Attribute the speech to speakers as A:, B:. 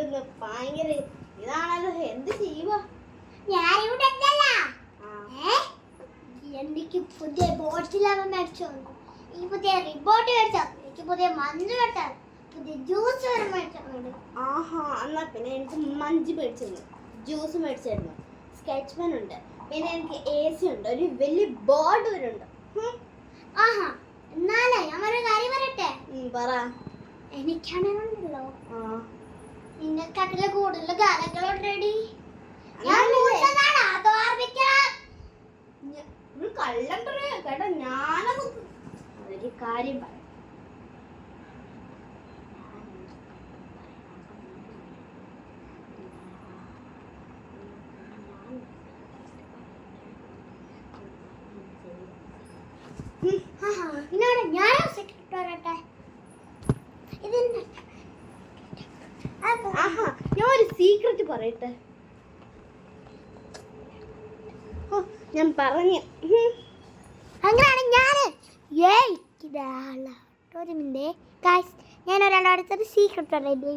A: കൊണ്ടുവന്ന് ഭയങ്കര ഇതാണല്ലോ. എന്ത് ചെയ്യുക?
B: എനിക്ക് പുതിയ ബോട്ടിലാണ് മേടിച്ചു, ഈ പുതിയ റിബോട്ട് മേടിച്ചോ, എനിക്ക് പുതിയ മഞ്ഞ് മേടിച്ചോ, പുതിയ ജ്യൂസ് വരെ മേടിച്ചോ.
A: ആഹാ, എന്നാ പിന്നെ എനിക്ക് മഞ്ച് മേടിച്ചിരുന്നു, ജ്യൂസ് മേടിച്ചിരുന്നു, സ്കെച്ച് പെൻ ഉണ്ട്, പിന്നെ എനിക്ക് AC ഉണ്ട്, ഒരു വലിയ ബോർഡ് വരെ ഉണ്ട്.
B: ആഹാ, എന്നാലേ ഞാൻ ഒരു കാര്യം പറയട്ടെ.
A: പറ.
B: എനിക്കാണെന്നുണ്ടല്ലോ നിന്നെക്കാട്ടിലെ കൂടുതൽ കാര്യങ്ങളുണ്ടെടി.
A: കള്ളം പറയാ കേട്ടോ. ഞാനൊന്നും അതൊരു കാര്യം പറയാം.
B: എന്നോട് ഞാനോ സെക്രട്ടറി പറയട്ടെ.
A: ആഹാ, ഞാൻ ഒരു സീക്രട്ട് പറയട്ടെ. ഞാൻ പറഞ്ഞു.
B: അങ്ങനെയാണ് ഞാൻ ഒരു മിനിറ്റ് ഗായ്സ്, ഞാൻ ഒരാളുടെ അടുത്തൊരു സീക്രട്ട് പറയട്ടെ.